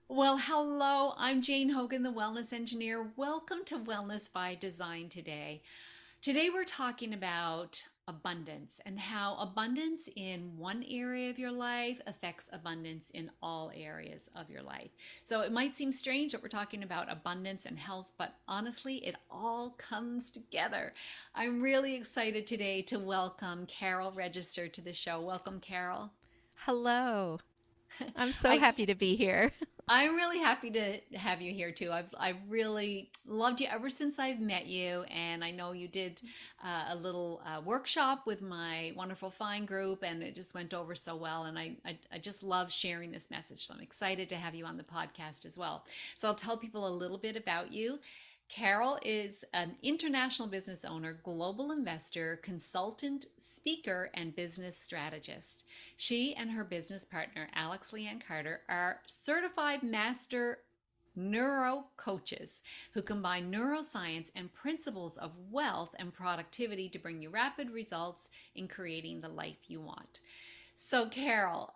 Well, hello, I'm Jane Hogan, the Wellness Engineer. Welcome to Wellness by Design today. Today, we're talking about abundance and how abundance in one area of your life affects abundance in all areas of your life. So, it might seem strange that we're talking about abundance and health, but honestly, it all comes together. I'm really excited today to welcome Carol Register to the show. Welcome, Carol. Hello. I'm so I happy to be here. I'm really happy to have you here too. I've really loved you ever since I've met you, and I know you did a little workshop with my wonderful Fine group, and it just went over so well. And I just love sharing this message, so I'm excited to have you on the podcast as well. So I'll tell people a little bit about you. Carol is an international business owner, global investor, consultant, speaker, and business strategist. She and her business partner, Lianne Carter, are certified master neurocoaches who combine neuroscience and principles of wealth and productivity to bring you rapid results in creating the life you want. So, Carol,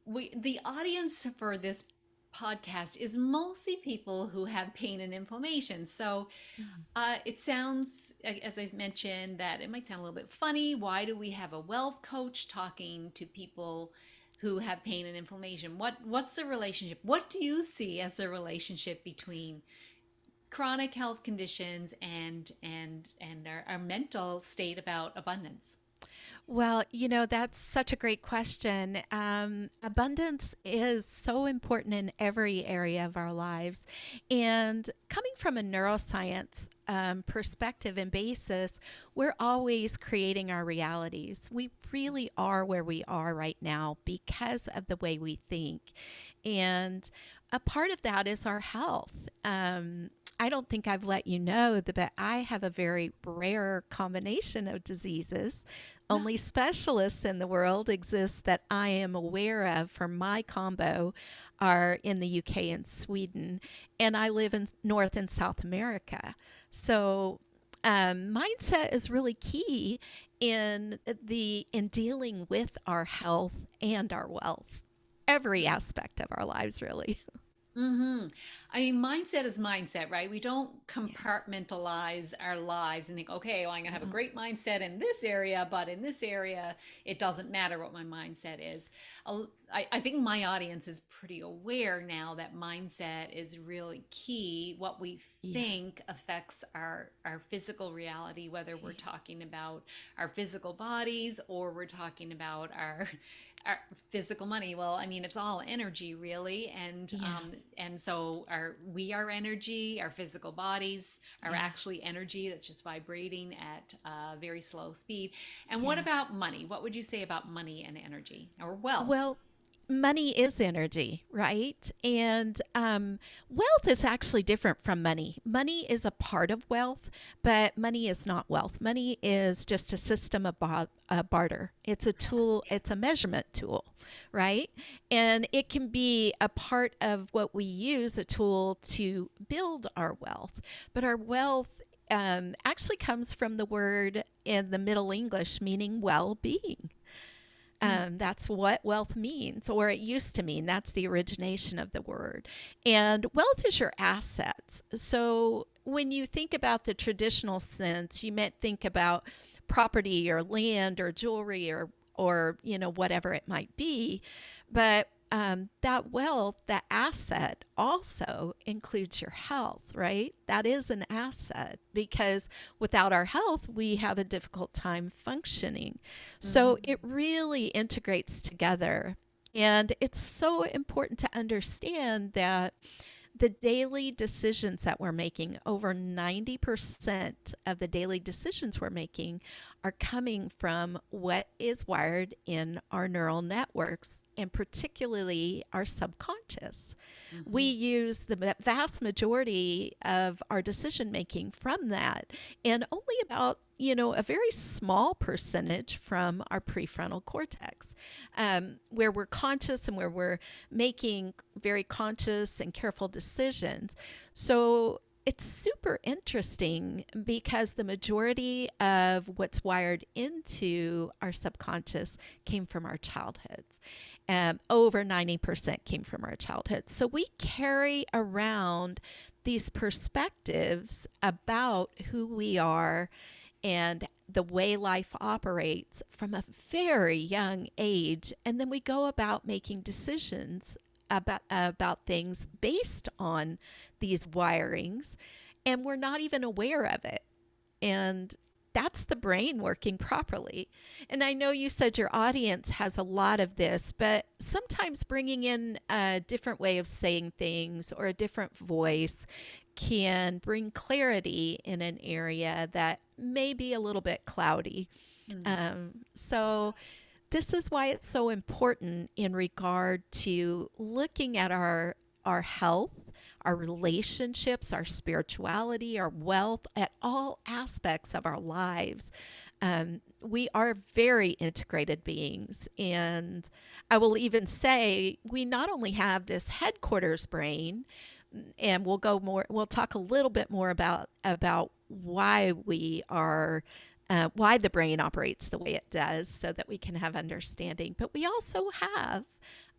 the audience for this podcast is mostly people who have pain and inflammation. So Mhm. it sounds, as I mentioned, that it might sound a little bit funny. Why do we have a wealth coach talking to people who have pain and inflammation? What's the relationship? What do you see as the relationship between chronic health conditions and our mental state about abundance? Well, that's such a great question. Abundance is so important in every area of our lives. And coming from a neuroscience perspective and basis, we're always creating our realities. We really are where we are right now because of the way we think. And a part of that is our health. I don't think I've let you know that, but I have a very rare combination of diseases. No. Only specialists in the world exist that I am aware of for my combo are in the UK and Sweden, and I live in North and South America. So mindset is really key in dealing with our health and our wealth, every aspect of our lives, really. Mm-hmm. I mean, mindset is mindset, right? We don't Yeah. compartmentalize our lives and think, okay, well, I'm gonna have a Mm-mm. great mindset in this area, but in this area, it doesn't matter what my mindset is. I think my audience is pretty aware now that mindset is really key. What we Yeah. think affects our physical reality, whether we're talking about our physical bodies or we're talking about our physical money. Well, I mean, it's all energy, really, Yeah. and so we are energy. Our physical bodies are Yeah. actually energy that's just vibrating at a very slow speed. And what Yeah. about money? What would you say about money and energy or wealth? Well, money is energy, right? And wealth is actually different from money. Money is a part of wealth, but money is not wealth. Money is just a system of barter. It's a tool, it's a measurement tool, right? And it can be a part of what we use, a tool to build our wealth. But our wealth actually comes from the word in the Middle English meaning well being. That's what wealth means, or it used to mean. That's the origination of the word. And wealth is your assets. So when you think about the traditional sense, you might think about property or land or jewelry or whatever it might be. But that wealth, that asset also includes your health, right? That is an asset because without our health, we have a difficult time functioning. So Mm-hmm. it really integrates together. And it's so important to understand that the daily decisions that we're making, over 90% of the daily decisions we're making, are coming from what is wired in our neural networks, and particularly our subconscious. We Mm-hmm. use the vast majority of our decision making from that, and only about a very small percentage from our prefrontal cortex, where we're conscious and where we're making very conscious and careful decisions. So it's super interesting because the majority of what's wired into our subconscious came from our childhoods. Over 90% came from our childhoods. So we carry around these perspectives about who we are and the way life operates from a very young age. And then we go about making decisions about things based on these wirings, and we're not even aware of it. And that's the brain working properly. And I know you said your audience has a lot of this, but sometimes bringing in a different way of saying things or a different voice can bring clarity in an area that may be a little bit cloudy. So this is why it's so important in regard to looking at our health, our relationships, our spirituality, our wealth, at all aspects of our lives. We are very integrated beings. And I will even say we not only have this headquarters brain, and we'll talk a little bit more about why we are why the brain operates the way it does so that we can have understanding. But we also have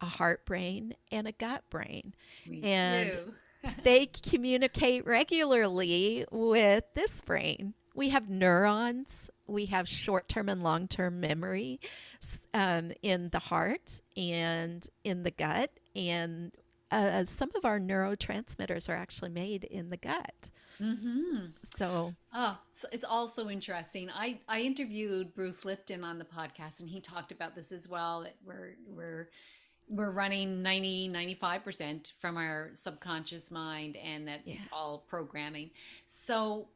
a heart brain and a gut brain. Me And too. they communicate regularly with this brain. We have neurons, we have short term and long term memory in the heart and in the gut. And some of our neurotransmitters are actually made in the gut. Mm-hmm. So, Oh, so it's also interesting. I interviewed Bruce Lipton on the podcast, and he talked about this as well, that we're running 95% from our subconscious mind, and that yeah, it's all programming. So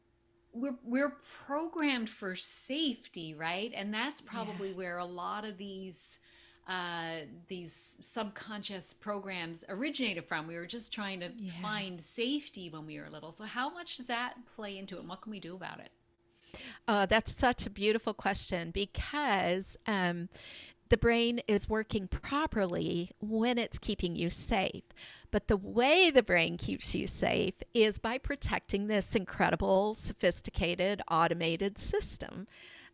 we're programmed for safety, right? And that's yeah, probably where a lot of these subconscious programs originated from. We were just trying to yeah. find safety when we were little. So how much does that play into it, and what can we do about it? That's such a beautiful question because the brain is working properly when it's keeping you safe. But the way the brain keeps you safe is by protecting this incredible, sophisticated, automated system.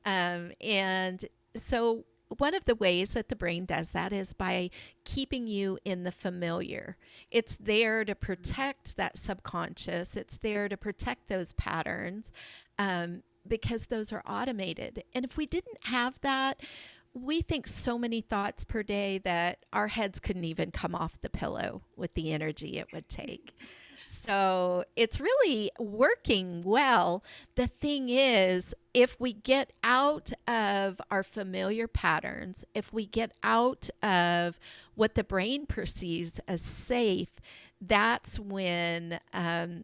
And so, one of the ways that the brain does that is by keeping you in the familiar. It's there to protect that subconscious, it's there to protect those patterns. Because those are automated. And if we didn't have that, we think so many thoughts per day that our heads couldn't even come off the pillow with the energy it would take. So it's really working well. The thing is, if we get out of our familiar patterns, if we get out of what the brain perceives as safe, that's when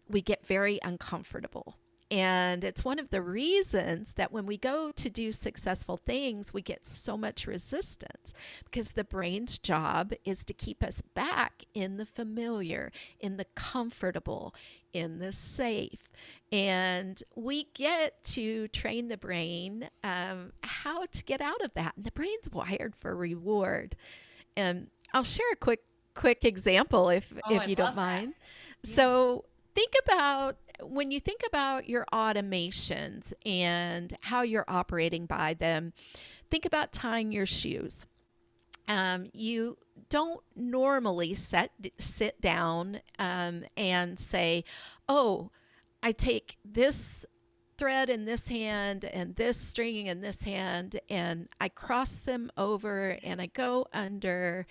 we get very uncomfortable. And it's one of the reasons that when we go to do successful things, we get so much resistance because the brain's job is to keep us back in the familiar, in the comfortable, in the safe. And we get to train the brain how to get out of that. And the brain's wired for reward. And I'll share a quick example Oh, if I'd you don't love that. mind. Yeah. So think about when you think about your automations and how you're operating by them, think about tying your shoes. You don't normally sit down and say, oh, I take this thread in this hand and this string in this hand and I cross them over and I go under.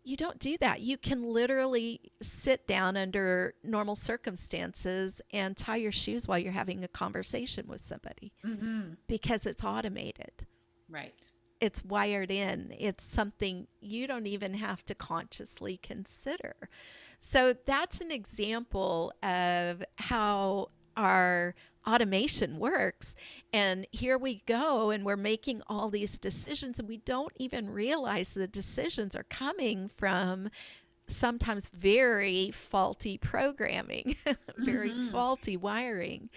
You don't do that. You can literally sit down under normal circumstances and tie your shoes while you're having a conversation with somebody Mm-hmm. because it's automated. Right. It's wired in. It's something you don't even have to consciously consider. So that's an example of how our automation works. And here we go, and we're making all these decisions, and we don't even realize the decisions are coming from sometimes very faulty programming, very Mm-hmm. faulty wiring.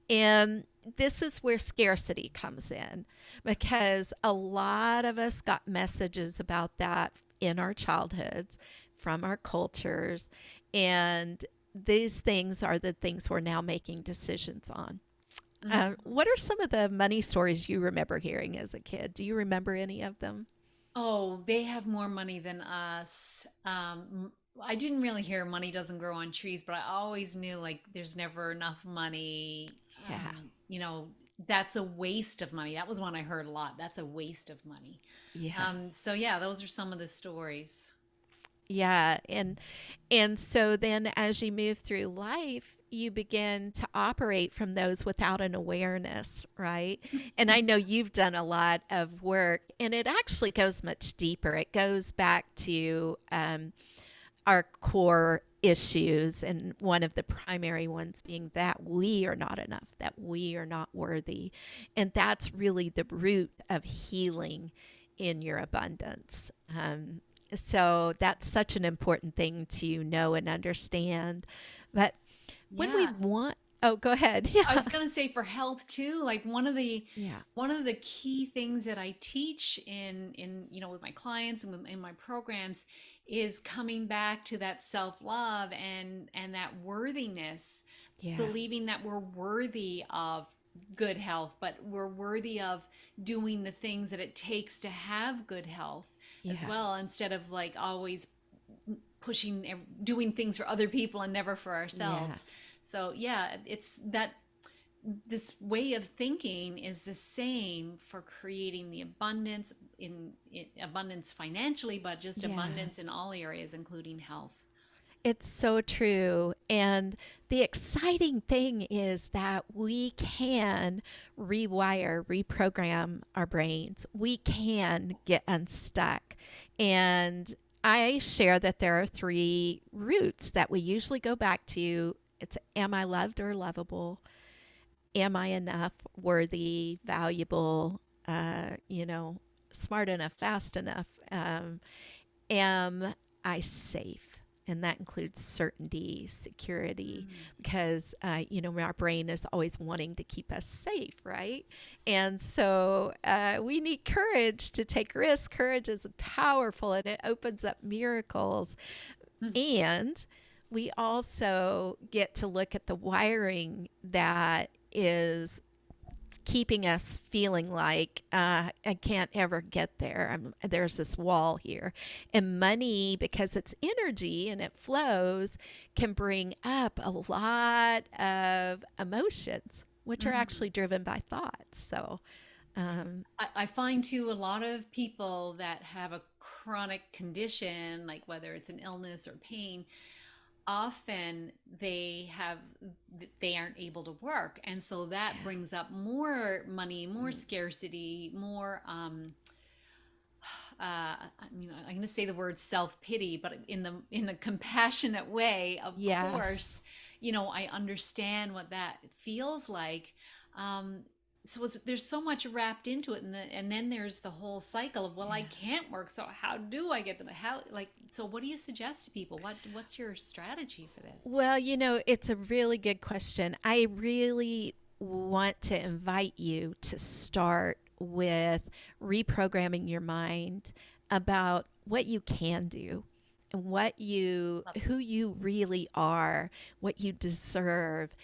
And this is where scarcity comes in because a lot of us got messages about that in our childhoods from our cultures. And these things are the things we're now making decisions on. Mhm. What are some of the money stories you remember hearing as a kid? Do you remember any of them? Oh, they have more money than us. I didn't really hear money doesn't grow on trees, but I always knew like there's never enough money. Yeah. You know, that's a waste of money. That was one I heard a lot. That's a waste of money. Yeah. So yeah, those are some of the stories. Yeah, and so then as you move through life, you begin to operate from those without an awareness, right? And I know you've done a lot of work, and it actually goes much deeper. It goes back to our core issues, and one of the primary ones being that we are not enough, that we are not worthy. And that's really the root of healing in your abundance. So that's such an important thing to know and understand. But when we Yeah. want, oh, go ahead. I Yeah. was gonna say for health too, like Yeah. one of the key things that I teach in you know with my clients and in my programs is coming back to that self-love and that worthiness, Yeah. believing that we're worthy of good health, but we're worthy of doing the things that it takes to have good health as Yeah. well, instead of like always doing things for other people and never for Yeah. ourselves. So yeah, it's that this way of thinking is the same for creating the abundance in abundance financially, but just Yeah. abundance in all areas, including health. It's so true. And the exciting thing is that we can rewire, reprogram our brains. We can get unstuck. And I share that there are three roots that we usually go back to. It's am I loved or lovable? Am I enough, worthy, valuable, smart enough, fast enough? Am I safe? And that includes certainty, security, Mm. because, our brain is always wanting to keep us safe, right? And so we need courage to take risks. Courage is powerful and it opens up miracles. Mm. And we also get to look at the wiring that is keeping us feeling like I can't ever get there. There's this wall here. And money, because it's energy and it flows, can bring up a lot of emotions, which are Mhm. actually driven by thoughts. So, um, I find too a lot of people that have a chronic condition, like whether it's an illness or pain, often they aren't able to work, and so that yeah, brings up more money, more mm, scarcity, more I mean, I'm going to say the word self-pity, but in a compassionate way. Of yes, course, I understand what that feels like. um, so there's so much wrapped into it, and then there's the whole cycle of, well, I yeah. can't work, so how do I get them? How, like, so what do you suggest to people? What's your strategy for this? Well, it's a really good question. I really want to invite you to start with reprogramming your mind about what you can do and Love who you really are, what you deserve.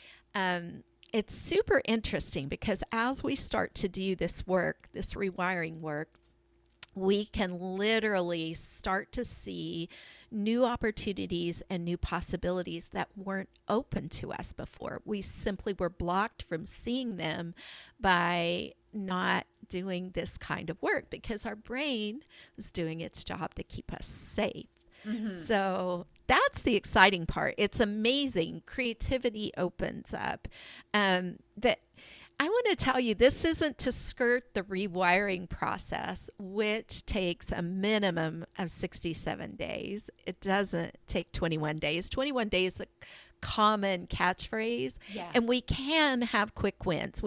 It's super interesting because as we start to do this work, this rewiring work, we can literally start to see new opportunities and new possibilities that weren't open to us before. We simply were blocked from seeing them by not doing this kind of work because our brain was doing its job to keep us safe. it. Hmm. So that's the exciting part. It's amazing. Creativity opens up. But I want to tell you, this isn't to skirt the rewiring process, which takes a minimum of 67 days. It doesn't take 21 days. 21 days is a common catchphrase, Yeah. and we can have quick wins.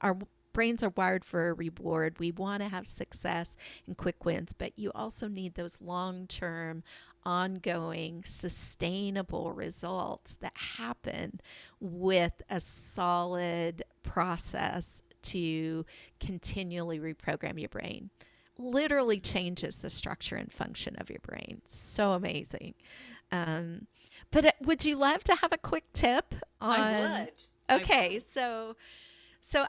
Our brains are wired for a reward. We want to have success and quick wins, but you also need those long term, ongoing, sustainable results that happen with a solid process to continually reprogram your brain. Literally changes the structure and function of your brain. So amazing. Um, but would you love to have a quick tip I on? would. I Okay, would. so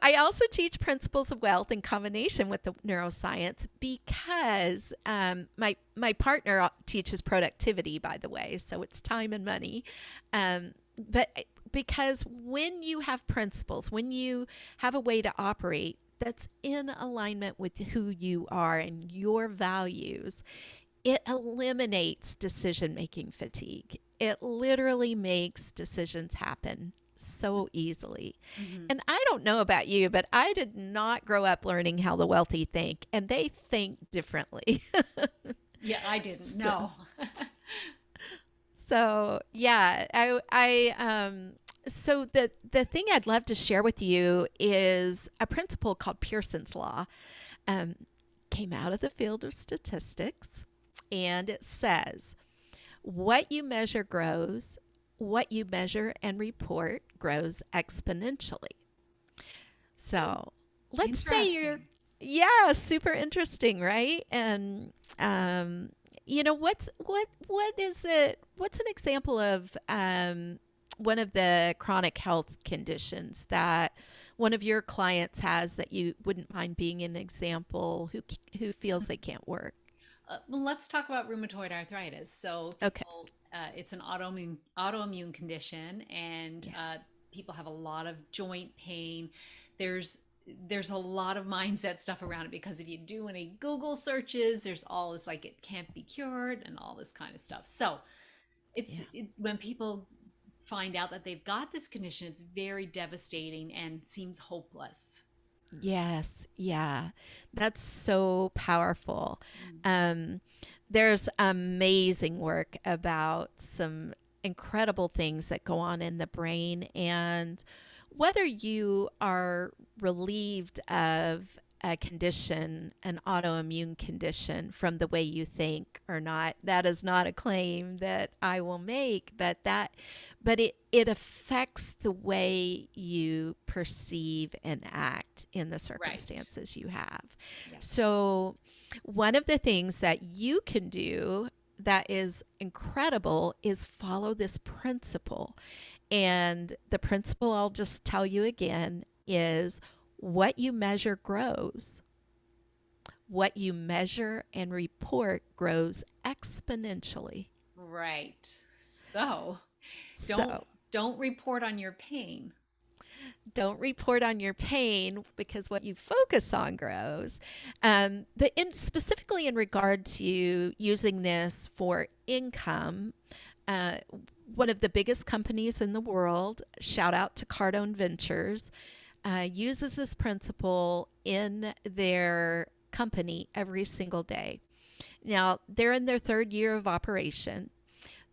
I also teach principles of wealth in combination with the neuroscience because my partner teaches productivity, by the way, so it's time and money. But because when you have principles, when you have a way to operate that's in alignment with who you are and your values, it eliminates decision making fatigue. It literally makes decisions happen so easily. Hmm. And I don't know about you, but I did not grow up learning how the wealthy think, and they think differently. Yeah, I didn't so, know. so yeah, so the thing I'd love to share with you is a principle called Pearson's law. Um, Came out of the field of statistics, and it says what you measure grows, what you measure and report grows exponentially. Oh, So let's say you're, interesting. yeah, super interesting, right? And um, what is it? What's an example of one of the chronic health conditions that one of your clients has that you wouldn't mind being an example who feels they can't work? Well, let's talk about rheumatoid arthritis. So Okay. people, it's an autoimmune condition, and Yeah. people have a lot of joint pain. There's there's a lot of mindset stuff around it because if you do any Google searches, there's all this like it can't be cured and all this kind of stuff. So Yeah. when people find out that they've got this condition, it's very devastating and seems hopeless. Yes, yeah, that's so powerful. Mm. Um, there's amazing work about some incredible things that go on in the brain, and whether you are relieved of a condition, an autoimmune condition, from the way you think or not, that is not a claim that I will make, but it affects the way you perceive and act in the Right. circumstances you have. Yes. So, one of the things that you can do that is incredible is follow this principle. And the principle I'll just tell you again is what you measure grows. What you measure and report grows exponentially. Right. So don't So, don't report on your pain. don't report on your pain because what you focus on grows. But specifically in regard to using this for income, uh, one of the biggest companies in the world, shout out to Cardone Ventures, uses this principle in their company every single day. Now, they're in their third year of operation.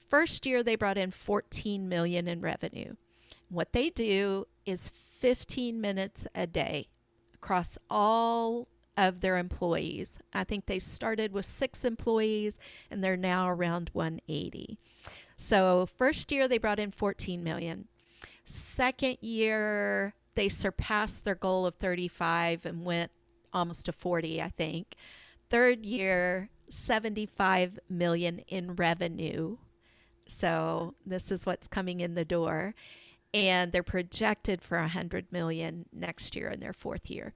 First year, they brought in 14 million in revenue. What they do is 15 minutes a day across all of their employees. I think they started with 6 employees and they're now around 180. So, first year they brought in 14 million. Second year they surpassed their goal of 35 and went almost to 40, I think. Third year, 75 million in revenue. So, this is what's coming in the door, and they're projected for 100 million next year in their fourth year.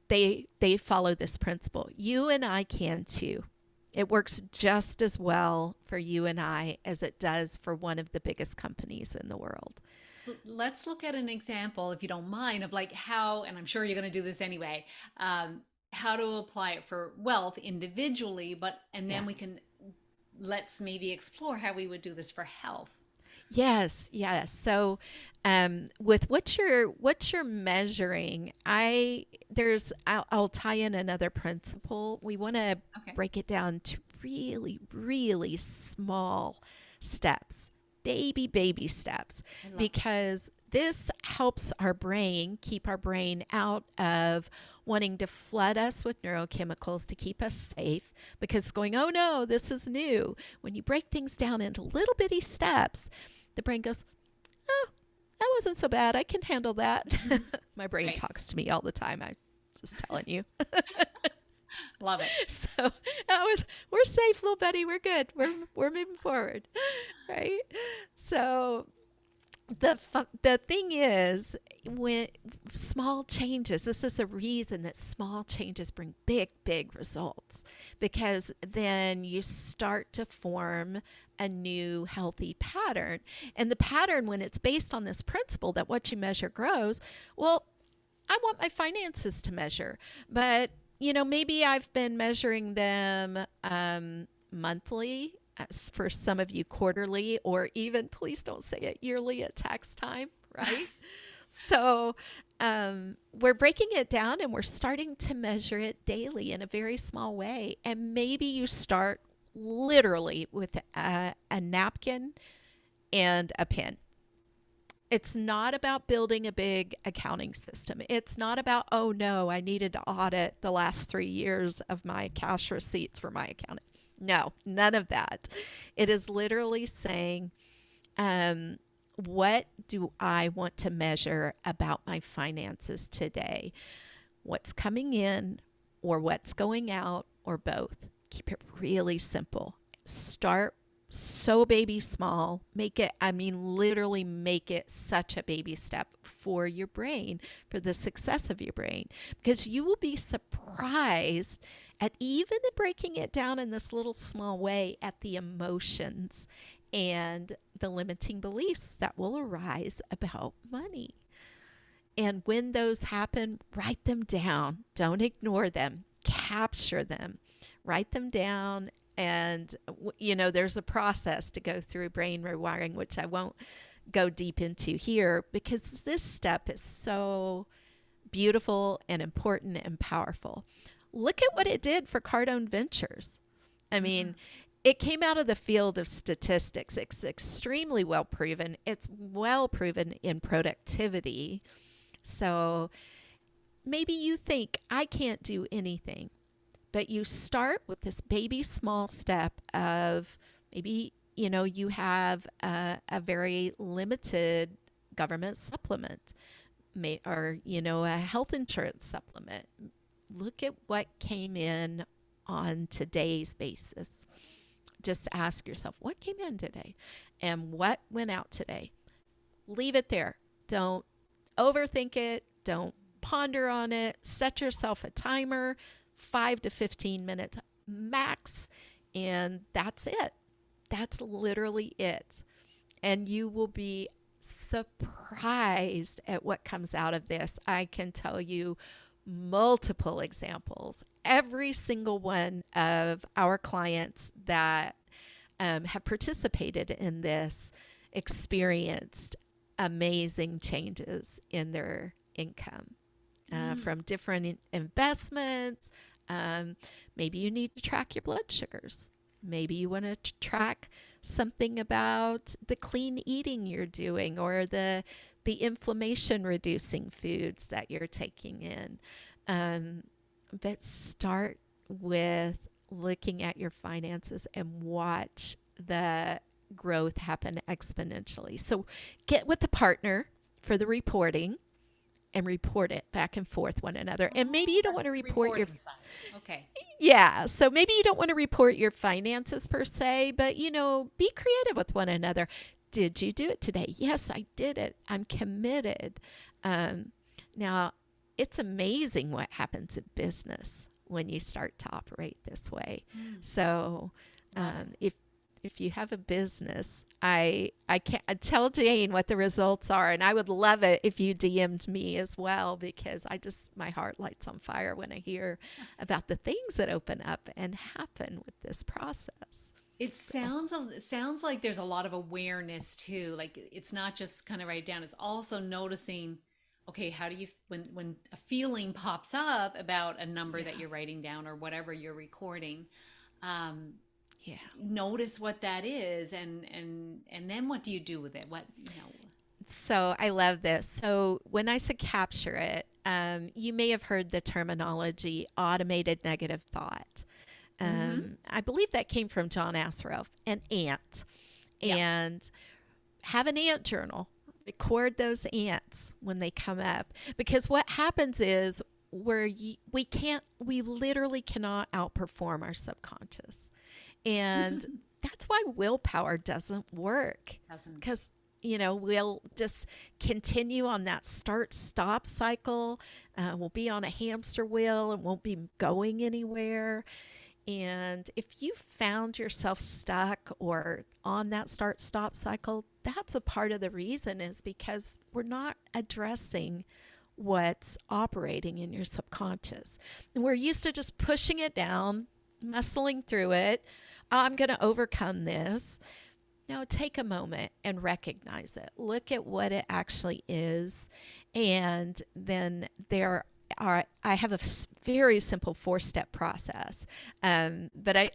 They follow this principle. You and I can too. It works just as well for you and I as it does for one of the biggest companies in the world. So let's look at an example, if you don't mind, of like how, and I'm sure you're going to do this anyway, how to apply it for wealth individually, but and Yeah. then we can let's maybe explore how we would do this for health. Yes, yes. So, with what you're measuring, I'll tie in another principle. We want to Okay. break it down to really, really small steps, baby steps, I love that. because this helps our brain keep our brain out of wanting to flood us with neurochemicals to keep us safe because going, oh no, this is new. When you break things down into little bitty steps, the brain goes, oh, that wasn't so bad. I can handle that. Mhm. My brain Right. talks to me all the time. I'm just telling you. Love it. So we're safe, little buddy. We're good. We're moving forward, right? So the thing is, when small changes, this is a reason that small changes bring big results, because then you start to form a new healthy pattern. And the pattern, when it's based on this principle that what you measure grows, well, I want my finances to measure, but maybe I've been measuring them monthly, for some of you quarterly, or even, please don't say it, yearly at tax time, right? So we're breaking it down and we're starting to measure it daily in a very small way. And maybe you start literally with a napkin and a pen. It's not about building a big accounting system. It's not about, oh no, I needed to audit the last 3 years of my cash receipts for my accountant. No, none of that. It is literally saying, what do I want to measure about my finances today? What's coming in, or what's going out, or both? Keep it really simple. Start so baby small. Make it, I mean, literally make it such a baby step for your brain, for the success of your brain, because you will be surprised at, even breaking it down in this little small way, at the emotions and the limiting beliefs that will arise about money. And when those happen, write them down. Don't ignore them. Capture them. Write them down. And, there's a process to go through brain rewiring, which I won't go deep into here, because this step is so beautiful and important and powerful. Look at what it did for Cardone Ventures. I mean, it came out of the field of statistics. It's extremely well proven. It's well proven in productivity. So maybe you think, I can't do anything. But you start with this baby small step of, maybe, you have a very limited government supplement, or, a health insurance supplement. Look at what came in on today's basis. Just ask yourself, what came in today and what went out today? Leave it there. Don't overthink it. Don't ponder on it. Set yourself a timer, 5 to 15 minutes max, and that's it. That's literally it. And you will be surprised at what comes out of this. I can tell you multiple examples. Every single one of our clients that have participated in this experienced amazing changes in their income. From different investments. Maybe you need to track your blood sugars. Maybe you want to track something about the clean eating you're doing, or the inflammation reducing foods that you're taking in. But start with looking at your finances and watch the growth happen exponentially. So get with a partner for the reporting, and report it back and forth one another. And maybe you don't want to report your okay. Yeah, so maybe you don't want to report your finances per se, but be creative with one another. Did you do it today? Yes, I did it. I'm committed. Now, it's amazing what happens in business when you start to operate this way. So, if you have a business, I can't tell Jane what the results are, and I would love it if you DM'd me as well, because my heart lights on fire when I hear about the things that open up and happen with this process. It sounds like there's a lot of awareness too. Like, it's not just kind of write it down. It's also noticing, okay, how do you, when a feeling pops up about a number that you're writing down or whatever you're recording, notice what that is, and then what do you do with it? So I love this. So when I said capture it, you may have heard the terminology automated negative thought. I believe that came from John Asseroff, an ant. And have an ant journal. Record those ants when they come up. Because what happens is, we literally cannot outperform our subconscious. And that's why willpower doesn't work, Doesn't. because we'll just continue on that start stop cycle. We'll be on a hamster wheel and won't be going anywhere. And if you found yourself stuck or on that start stop cycle, that's a part of the reason, is because we're not addressing what's operating in your subconscious. And we're used to just pushing it down, muscling through it. I'm going to overcome this. Now, take a moment and recognize it. Look at what it actually is. And then I have a very simple 4-step process. But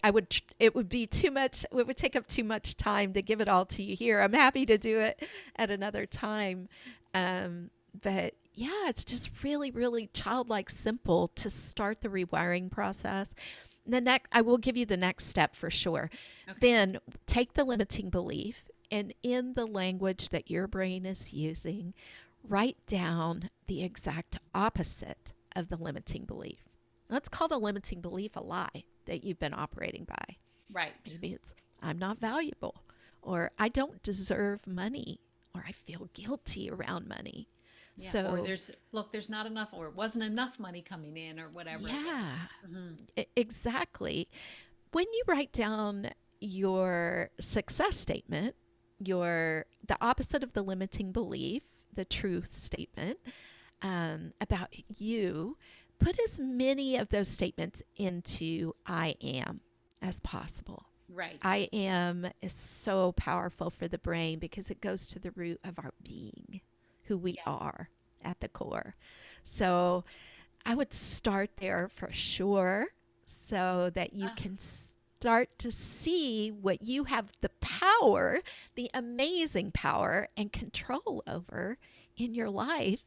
it would be too much, it would take up too much time to give it all to you here. I'm happy to do it at another time. But yeah, it's just really, really childlike simple to start the rewiring process. I will give you the next step for sure. Okay. Then take the limiting belief, and in the language that your brain is using, write down the exact opposite of the limiting belief. Let's call the limiting belief a lie that you've been operating by. Right. Maybe it's, I'm not valuable, or I don't deserve money, or I feel guilty around money. Yeah. So, or there's not enough, or it wasn't enough money coming in, or whatever. yeah, Mm-hmm. exactly. When you write down your success statement, the opposite of the limiting belief, the truth statement about you, put as many of those statements into I am as possible. Right. I am is so powerful for the brain because it goes to the root of our being, who we are at the core. So I would start there for sure, so that you can start to see what you have the power, the amazing power and control over in your life.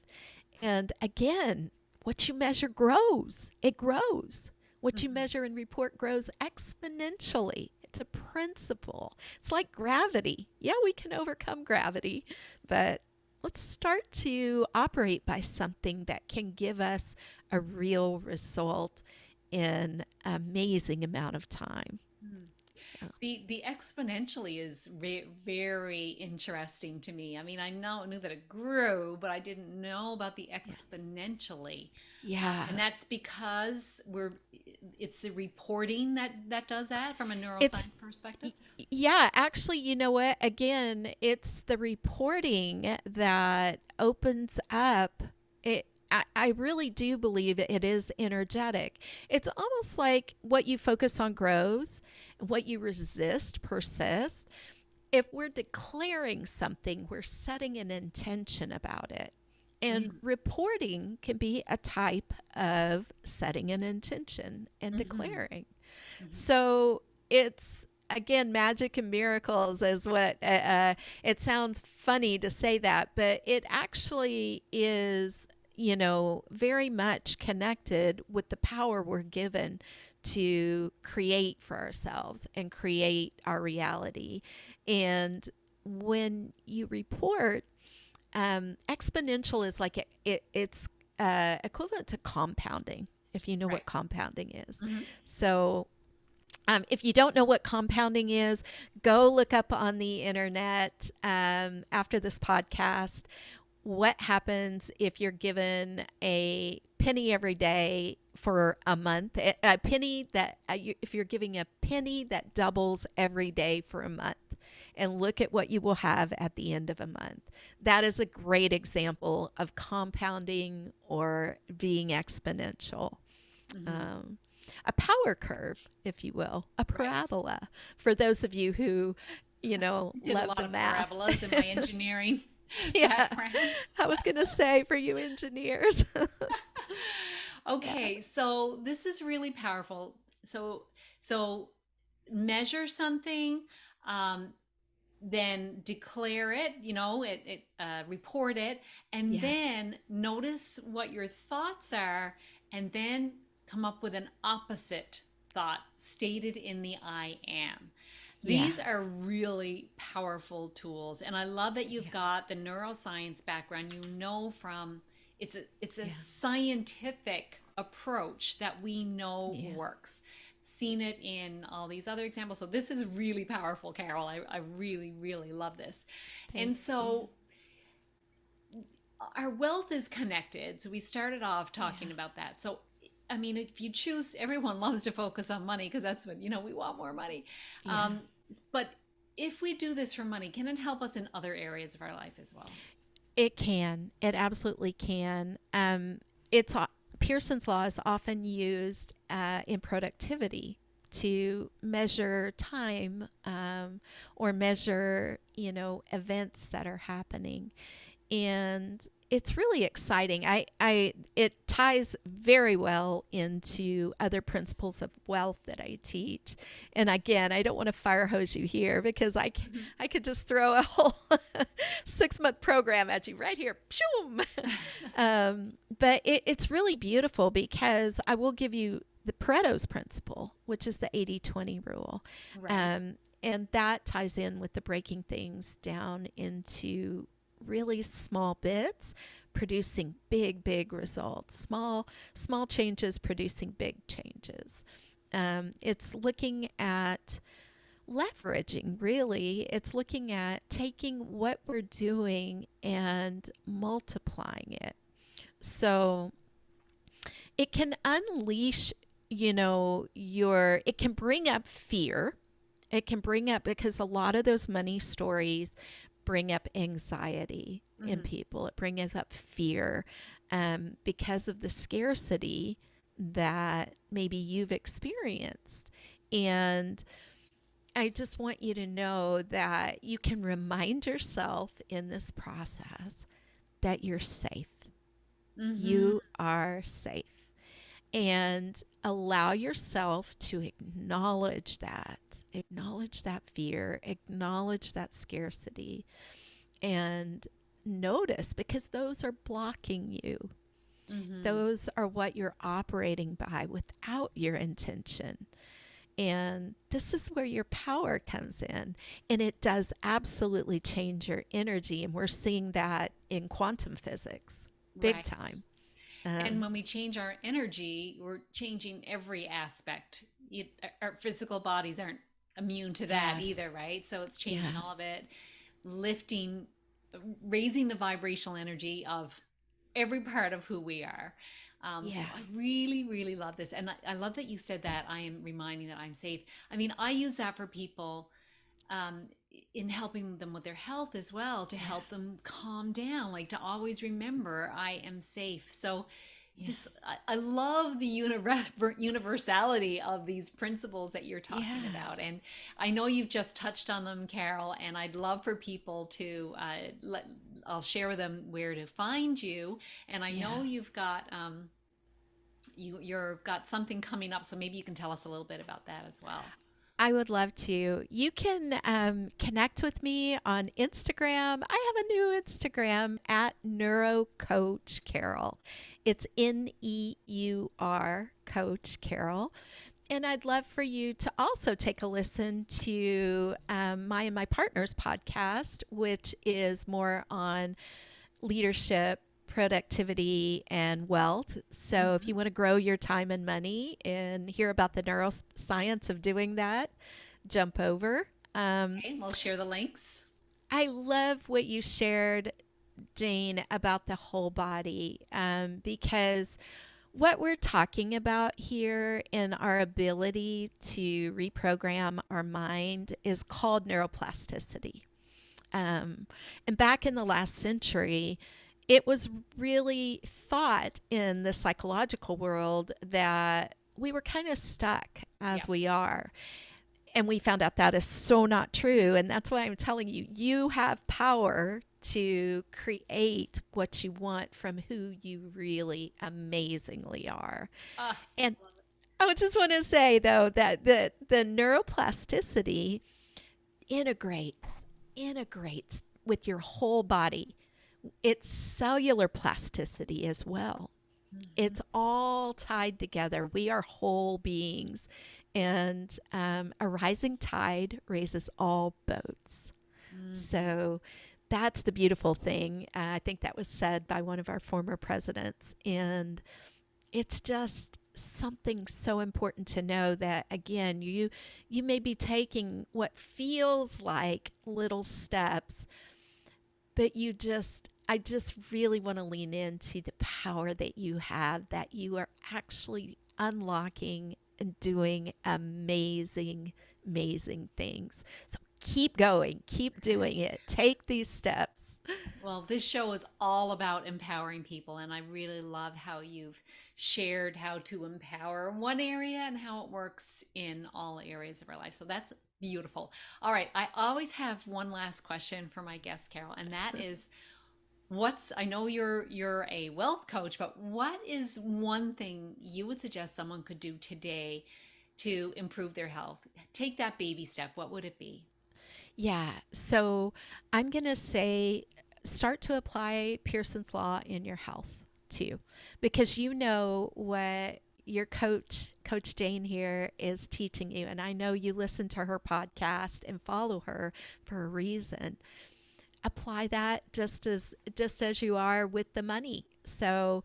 And again, what you measure grows. It grows. What you measure and report grows exponentially. It's a principle. It's like gravity. Yeah, we can overcome gravity, but let's start to operate by something that can give us a real result in an amazing amount of time. The exponentially is very interesting to me. I mean, knew that it grew, but I didn't know about the exponentially. Yeah. And that's because it's the reporting that does that from a It's, neuroscience perspective. yeah, actually, you know what? Again, it's the reporting that opens up it. I really do believe it is energetic. It's almost like what you focus on grows, what you resist persists. If we're declaring something, we're setting an intention about it. And reporting can be a type of setting an intention and declaring. So it's, again, magic and miracles is what it sounds funny to say that, but it actually is, very much connected with the power we're given to create for ourselves and create our reality. And when you report, exponential is like it's equivalent to compounding, if you know what compounding is. So if you don't know what compounding is, go look up on the internet after this podcast. What happens if you're given a penny every day for a month? A penny that, if you're giving a penny that doubles every day for a month, and look at what you will have at the end of a month. That is a great example of compounding or being exponential. A power curve, if you will, a parabola, for those of you who, Did love a lot the of math. parabolas in my engineering Yeah, background. I was going to say for you engineers. Okay, so this is really powerful. So measure something, um, then declare it, report it, and Yeah, then notice what your thoughts are, and then come up with an opposite thought stated in the I am. yeah, These are really powerful tools. And I love that you've yeah, got the neuroscience background. You know from it's a Yeah. scientific approach that we know Yeah. works. Seen it in all these other examples. So this is really powerful, Carol. I really, really love this. Thank And you. so our wealth is connected. So we started off talking Yeah. about that. So I mean, if you choose, everyone loves to focus on money because that's what, we want more money. Yeah. Um, but if we do this for money, can it help us in other areas of our life as well? It can. It absolutely can. It's Pearson's law is often used in productivity to measure time, or measure, events that are happening, and it's really exciting. It ties very well into other principles of wealth that I teach. And again, I don't want to fire hose you here because I could just throw a whole 6-month program at you right here. Pshoom! But it's really beautiful because I will give you the Pareto's principle, which is the 80-20 rule. Right. And that ties in with the breaking things down into really small bits, producing big results. Small changes producing big changes. It's looking at leveraging, really. It's looking at taking what we're doing and multiplying it. So it can unleash, it can bring up fear. It can bring up, because a lot of those money stories bring up anxiety in Mm-hmm. people. It brings up fear, because of the scarcity that maybe you've experienced. And I just want you to know that you can remind yourself in this process that you're safe. Mm-hmm. You are safe. And allow yourself to acknowledge that fear, acknowledge that scarcity, and notice, because those are blocking you. Mm-hmm. Those are what you're operating by without your intention. And this is where your power comes in. And it does absolutely change your energy. And we're seeing that in quantum physics, big Right. time. And Um, when we change our energy, we're changing every aspect. Our physical bodies aren't immune to that yes. either, right? So it's changing Yeah. all of it, lifting, raising the vibrational energy of every part of who we are. So Yeah. I really, really love this. And I love that you said that I am reminding that I'm safe. I mean, I use that for people, um, in helping them with their health as well, to Yeah. help them calm down, like to always remember I am safe. So Yeah. this, I love the universality of these principles that you're talking Yeah. about. And I know you've just touched on them, Carol, and I'd love for people to I'll share with them where to find you. And I Yeah. know you've got you've got something coming up, so maybe you can tell us a little bit about that as well. I would love to. You can connect with me on Instagram. I have a new Instagram at Neurocoach Carol. It's Neur Coach Carol. And I'd love for you to also take a listen to my and my partner's podcast, which is more on leadership, productivity, and wealth. So if Mm-hmm. you want to grow your time and money and hear about the neuroscience of doing that, jump over. Okay, we'll share the links. I love what you shared, Jane, about the whole body, because what we're talking about here in our ability to reprogram our mind is called neuroplasticity. And back in the last century, it was really thought in the psychological world that we were kind of stuck Yeah. as we are. And we found out that is so not true. And that's why I'm telling you, you have power to create what you want from who you really amazingly are. Ah, And love it. I just want to say, though, that the neuroplasticity integrates with your whole body. It's cellular plasticity as well. Mm-hmm. It's all tied together. We are whole beings, and a rising tide raises all boats. Mm-hmm. So that's the beautiful thing. I think that was said by one of our former presidents. And it's just something so important to know that again you may be taking what feels like little steps, but I just really want to lean into the power that you have, that you are actually unlocking and doing amazing things. So keep going, keep doing it, take these steps. Well, this show is all about empowering people, and I really love how you've shared how to empower one area and how it works in all areas of our life. So that's beautiful. All right, I always have one last question for my guest, Carol, and that is I know you're a wealth coach, but what is one thing you would suggest someone could do today to improve their health? Take that baby step. What would it be? Yeah. So I'm going to say start to apply Pearson's Law in your health too, because you know what your Coach Jane here, is teaching you. And I know you listen to her podcast and follow her for a reason. Apply that just as you are with the money. So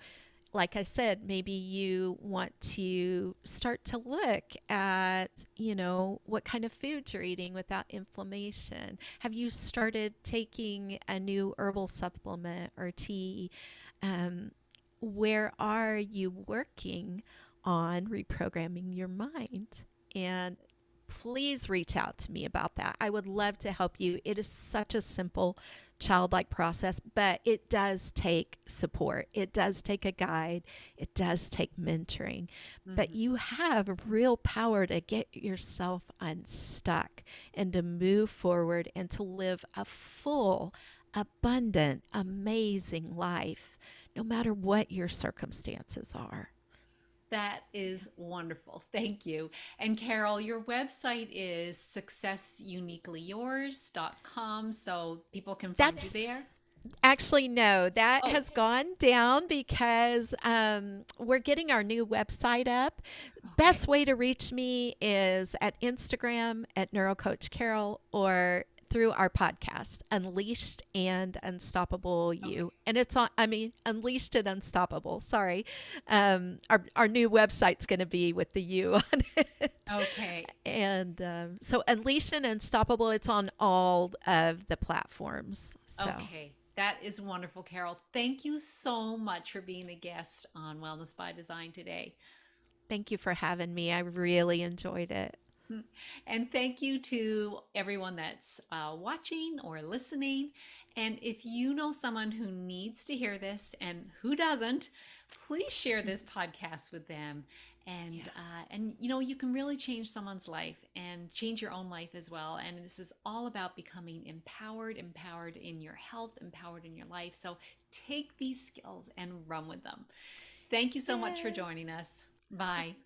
like I said, maybe you want to start to look at, what kind of foods you're eating without inflammation. Have you started taking a new herbal supplement or tea? Um, where are you working on reprogramming your mind? And please reach out to me about that. I would love to help you. It is such a simple, childlike process, but it does take support. It does take a guide. It does take mentoring. But Mhm. you have real power to get yourself unstuck and to move forward and to live a full, abundant, amazing life, no matter what your circumstances are. That is wonderful. Thank you. And Carol, your website is successuniquelyyours.com, so people can find you That's there. Actually, no, that Oh, has gone down because we're getting our new website up. okay. Best way to reach me is at Instagram at Neurocoach Carol, or through our podcast, Unleashed and Unstoppable Okay. You. And it's on, Unleashed and Unstoppable. Sorry. Our new website's going to be with the U on it. Okay. And so Unleashed and Unstoppable, it's on all of the platforms. So. Okay. That is wonderful, Carol. Thank you so much for being a guest on Wellness by Design today. Thank you for having me. I really enjoyed it. And thank you to everyone that's watching or listening. And if you know someone who needs to hear this and who doesn't, please share this podcast with them. Yeah. And you can really change someone's life and change your own life as well. And this is all about becoming empowered in your health, empowered in your life. So take these skills and run with them. Thank you so much for Yes. joining us. Bye.